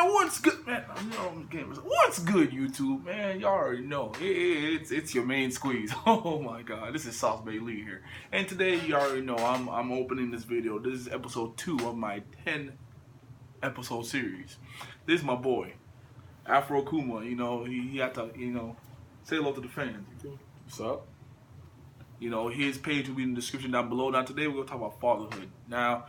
Man, what's good, man? What's good, YouTube, man? Y'all already know it's your main squeeze. Oh my God, this is South Bay Lee here, and today you already know I'm opening this video. This is episode 2 of my 10 episode series. This is my boy, Afro Kuma. He had to say hello to the fans. What's up? His page will be in the description down below. Now today we're gonna talk about fatherhood. Now.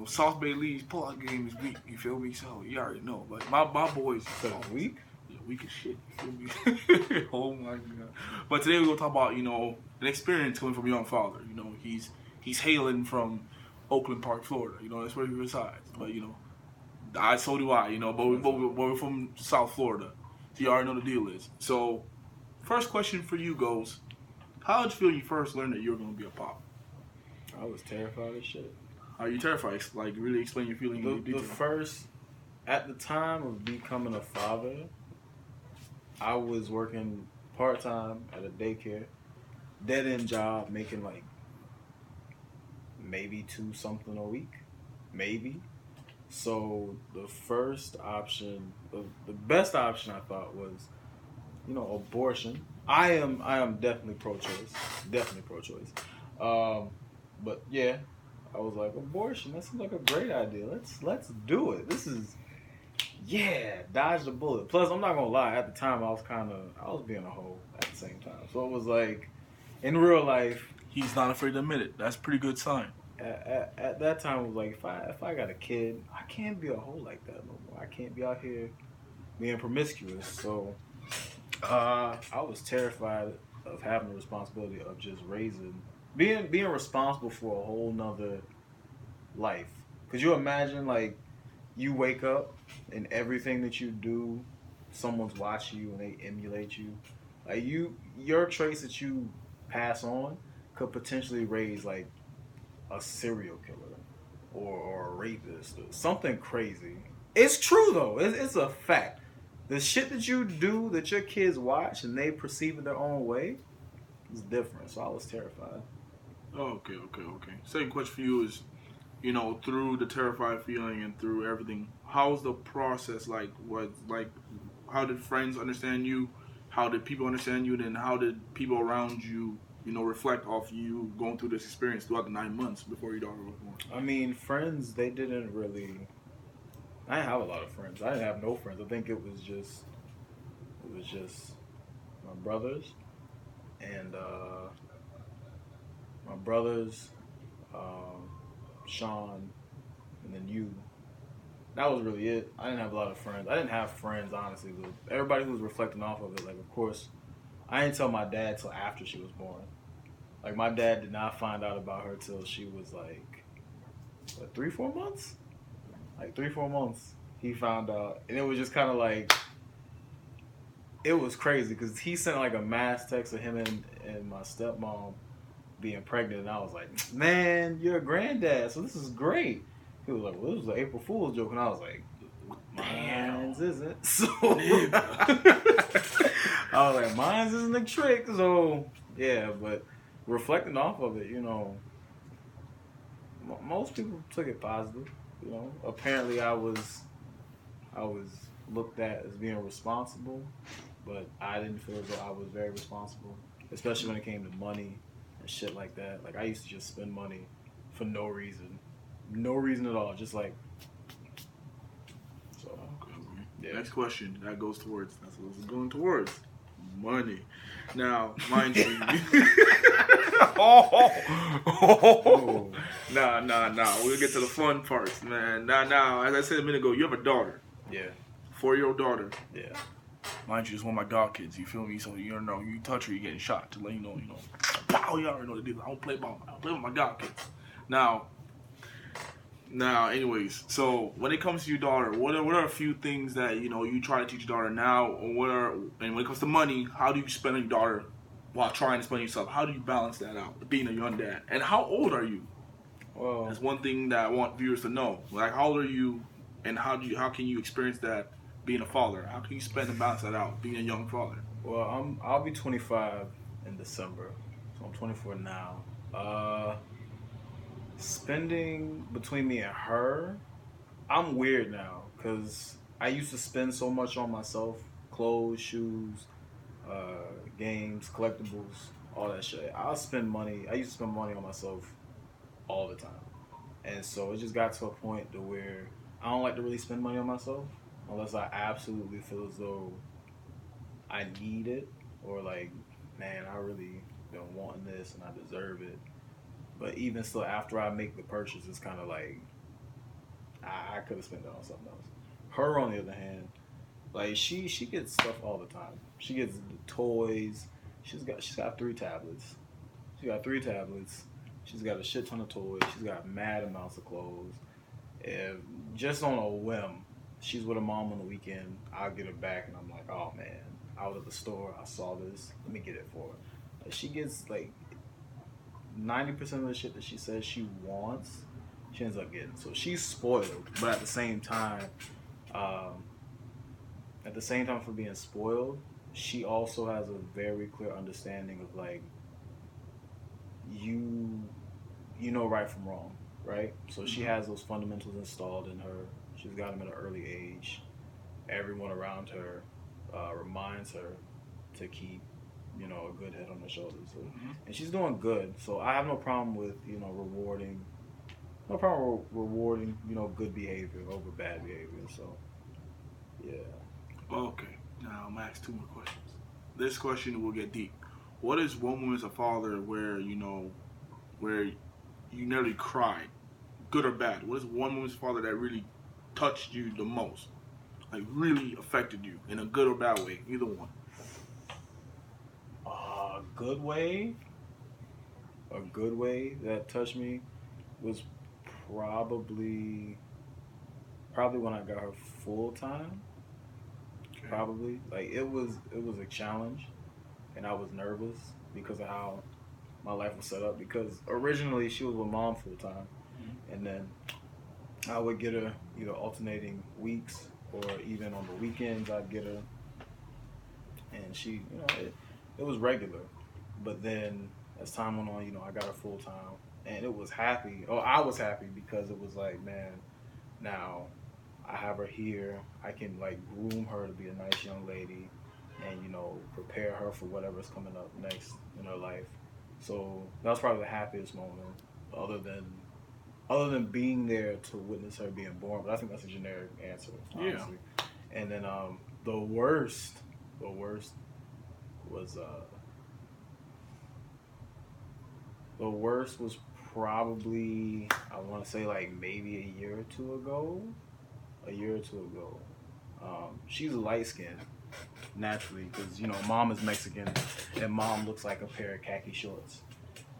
South Bay Lee's pull-out game is weak. You feel me? So you already know. But my boys, Weak? Yeah, weak as shit. You feel me? Oh my God. But today we're gonna talk about an experience coming from a young father. He's hailing from Oakland Park, Florida. That's where he resides. But so do I. But we're from South Florida, so you already know the deal is. So, first question for you goes: how did you feel when you first learned that you were gonna be a pop? I was terrified as shit. Are you terrified? Like, really explain your feelings in detail. At the time of becoming a father, I was working part-time at a daycare, dead-end job, making like maybe $2 something a week, maybe. So the first option, the best option I thought was, abortion. I am definitely pro-choice, but yeah. I was like, abortion, that seems like a great idea. Let's do it. Dodge the bullet. Plus, I'm not gonna lie, at the time I was being a hoe at the same time. So it was like, in real life, he's not afraid to admit it. That's a pretty good sign. At that time, it was like, if I got a kid, I can't be a hoe like that no more. I can't be out here being promiscuous. So I was terrified of having the responsibility of just being responsible for a whole nother life. Could you imagine, like, you wake up and everything that you do, someone's watching you and they emulate you? Like, your traits that you pass on could potentially raise, like, a serial killer or a rapist or something crazy. It's true, though. It's a fact. The shit that you do that your kids watch and they perceive it their own way is different. So I was terrified. Okay. Second question for you is, through the terrified feeling and through everything, how's the process like? How did friends understand you? How did people understand you? Then how did people around you, reflect off you going through this experience throughout the 9 months before your daughter was born? I mean, friends, they didn't really. I didn't have a lot of friends. I didn't have no friends. I think it was just my brothers and Sean, and then you. That was really it. I didn't have a lot of friends. I didn't have friends, honestly. But everybody who was reflecting off of it, like, of course, I didn't tell my dad till after she was born. Like, my dad did not find out about her till she was like, what, 3-4 months? Like 3-4 months, he found out, and it was just kind of like, it was crazy because he sent like a mass text of him and my stepmom being pregnant, and I was like, man, you're a granddad, so this is great. He was like, well, this was an April Fool's joke, and I was like, mine's isn't. So I was like, mine's isn't a trick. So yeah, but reflecting off of it, most people took it positive. Apparently I was looked at as being responsible, but I didn't feel as though I was very responsible, especially when it came to money and shit like that. Like, I used to just spend money for no reason at all, just like. So okay. Yeah. Next question that's what it's going towards money. Now, mind you. Nah. We'll get to the fun parts, man. Now, as I said a minute ago, you have a daughter. Yeah. 4-year-old daughter. Yeah. Mind you, it's one of my dog kids. You feel me? So you don't know. You touch her, you getting shot. To let you know. Pow! You already know the deal. I don't play ball. I play with my dog kids. Now, anyways. So when it comes to your daughter, what are a few things that you try to teach your daughter now, and when it comes to money, how do you spend on your daughter while trying to spend yourself? How do you balance that out, being a young dad? And how old are you? Well, that's one thing that I want viewers to know. Like, how old are you, and how can you experience that being a father? How can you spend and balance that out, being a young father? Well, I'll be 25 in December, so I'm 24 now. Spending between me and her, I'm weird now because I used to spend so much on myself, clothes, shoes, games, collectibles, all that shit. I'll spend money. I used to spend money on myself all the time, and so it just got to a point to where I don't like to really spend money on myself unless I absolutely feel as though I need it, or like, man, I really been wanting this and I deserve it. But even still, after I make the purchase, it's kind of like I could have spent it on something else. Her, on the other hand, like she gets stuff all the time. She gets toys. She's got 3 tablets. She got 3 tablets. She's got a shit ton of toys. She's got mad amounts of clothes. If just on a whim, she's with her mom on the weekend. I'll get her back, and I'm like, oh man, I was at the store. I saw this. Let me get it for her. But she gets like 90% of the shit that she says she wants. She ends up getting. So she's spoiled, but um, at the same time for being spoiled, she also has a very clear understanding of like you you know right from wrong, right? So she Mm-hmm. has those fundamentals installed in her. She's got them at an early age. Everyone around her reminds her to keep, a good head on her shoulders. So, Mm-hmm. and she's doing good. So I have no problem with, rewarding. No problem rewarding, good behavior over bad behavior. So yeah. Okay. Now I'm gonna ask 2 more questions. This question will get deep. What is one woman as a father where where you nearly cried, good or bad? What is one woman's father that really touched you the most, like really affected you in a good or bad way? Either one. Good way. A good way that touched me was probably probably when I got her full time. Okay. Probably like it was a challenge, and I was nervous because of how my life was set up. Because originally she was with mom full time, and then I would get her either alternating weeks or even on the weekends I'd get her, and it was regular. But then as time went on, I got her full time, and it was happy. Oh, I was happy because it was like, man, now I have her here. I can like groom her to be a nice young lady, and prepare her for whatever's coming up next in her life. So that was probably the happiest moment, other than other than being there to witness her being born. But I think that's a generic answer, Yeah. honestly. And then the worst, the worst was the worst was probably, I want to say, like maybe a year or two ago. A year or two ago. She's light skinned naturally because mom is Mexican, and mom looks like a pair of khaki shorts.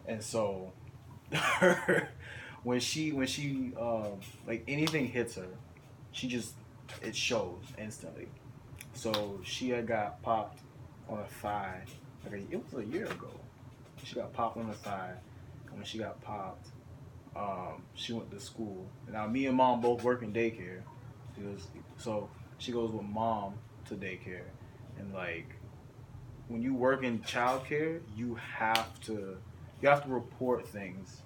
And so when she like anything hits her, she just it shows instantly. So she had got popped on her thigh. It was a year ago. She got popped on her thigh, and when she got popped, she went to school. Now me and mom both work in daycare. So she goes with mom to daycare, and like when you work in childcare, you have to report things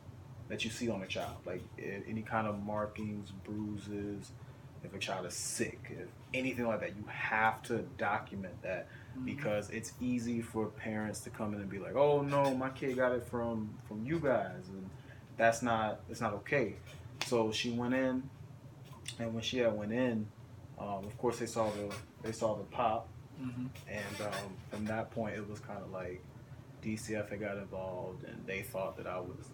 that you see on a child, like any kind of markings, bruises, if a child is sick, if anything like that, you have to document that Mm-hmm. because it's easy for parents to come in and be like, "Oh no, my kid got it from you guys," and it's not okay. So she went in, and when she had went in, of course they saw the pop, Mm-hmm. and from that point it was kind of like DCF had got involved, and they thought that I was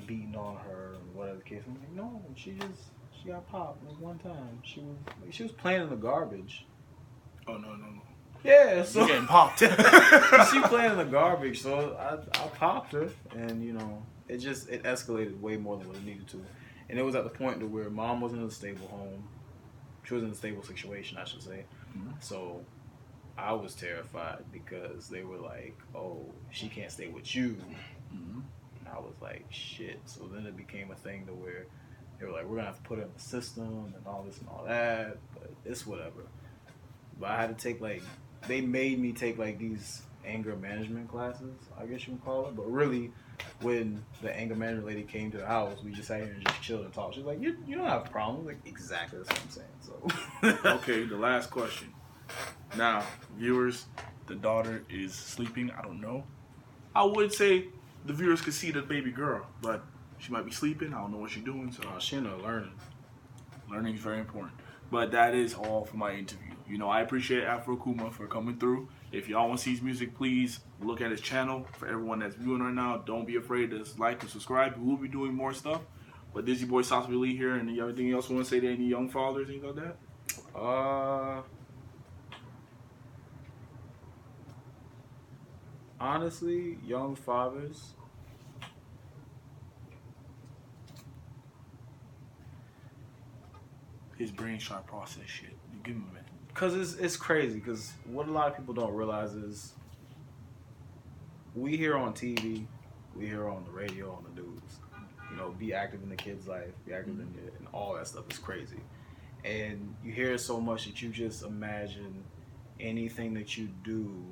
beating on her and whatever the case. I'm like, no, she got popped like one time. She was playing in the garbage. Oh no no no. Yeah, You're so getting popped. she playing in the garbage. So I popped her, and it escalated way more than what it needed to, and it was at the point to where mom was in a stable home. She was in a stable situation, I should say. Mm-hmm. So I was terrified because they were like, "Oh, she can't stay with you." Mm-hmm. And I was like, "Shit." So then it became a thing to where they were like, "We're gonna have to put her in the system and all this and all that," but it's whatever. But I had to take like they made me take like these anger management classes, I guess you would call it. But really, when the anger management lady came to the house, we just sat here and just chilled and talked. She's like, "You don't have problems." Like exactly that's what I'm saying. So Okay, the last question. Now, viewers, the daughter is sleeping. I don't know. I would say the viewers could see the baby girl, but she might be sleeping. I don't know what she's doing. So She not learning. learning is very important. But that is all for my interview. You know, I appreciate Afro Kuma for coming through. If y'all want to see his music, please look at his channel. For everyone that's viewing right now, don't be afraid to like and subscribe. We will be doing more stuff. But this is your boy Sauce Lee here, and anything else you want to say to any young fathers, anything like that? Honestly, young fathers, His brain's trying to process shit. You give him a minute. because it's crazy. Because what a lot of people don't realize is we hear on TV, we hear on the radio, on the news. You know, be active in the kid's life, be active in all that stuff is crazy. And you hear it so much that you just imagine anything that you do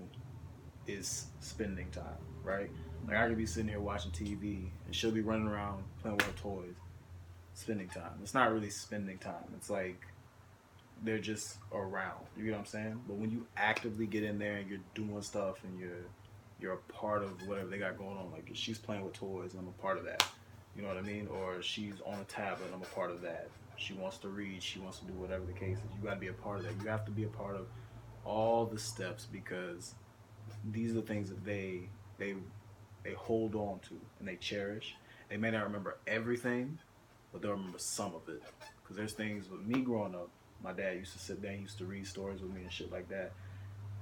is spending time, right? Like I could be sitting here watching TV and she'll be running around playing with her toys, spending time. It's not really spending time. It's like they're just around. You get what I'm saying? But when you actively get in there and you're doing stuff and you're a part of whatever they got going on, like if she's playing with toys and I'm a part of that. You know what I mean? Or she's on a tablet and I'm a part of that. She wants to read, she wants to do whatever the case is. You gotta be a part of that. You have to be a part of all the steps because these are the things that they hold on to and they cherish. They may not remember everything, but they'll remember some of it. Because there's things with me growing up, my dad used to sit there and used to read stories with me and shit like that.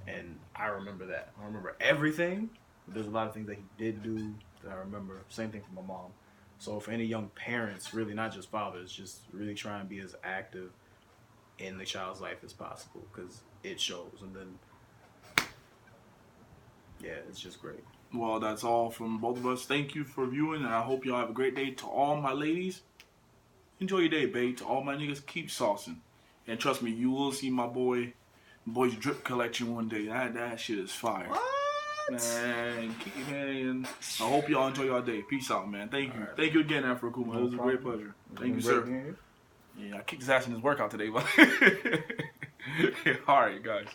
And I remember that. I don't remember everything, but there's a lot of things that he did do that I remember. Same thing for my mom. So for any young parents, really not just fathers, just really try and be as active in the child's life as possible because it shows. And then, yeah, it's just great. Well, that's all from both of us. Thank you for viewing, and I hope y'all have a great day. To all my ladies, enjoy your day, babe. To all my niggas, keep saucing. And trust me, you will see my boy's drip collection one day. That shit is fire. What? Man, I hope y'all enjoy your day. Peace out, man. Thank you. Right. Thank you again, Afro Kuma. It was a great pleasure. Thank you, sir. Yeah, I kicked his ass in his workout today, but all right, guys.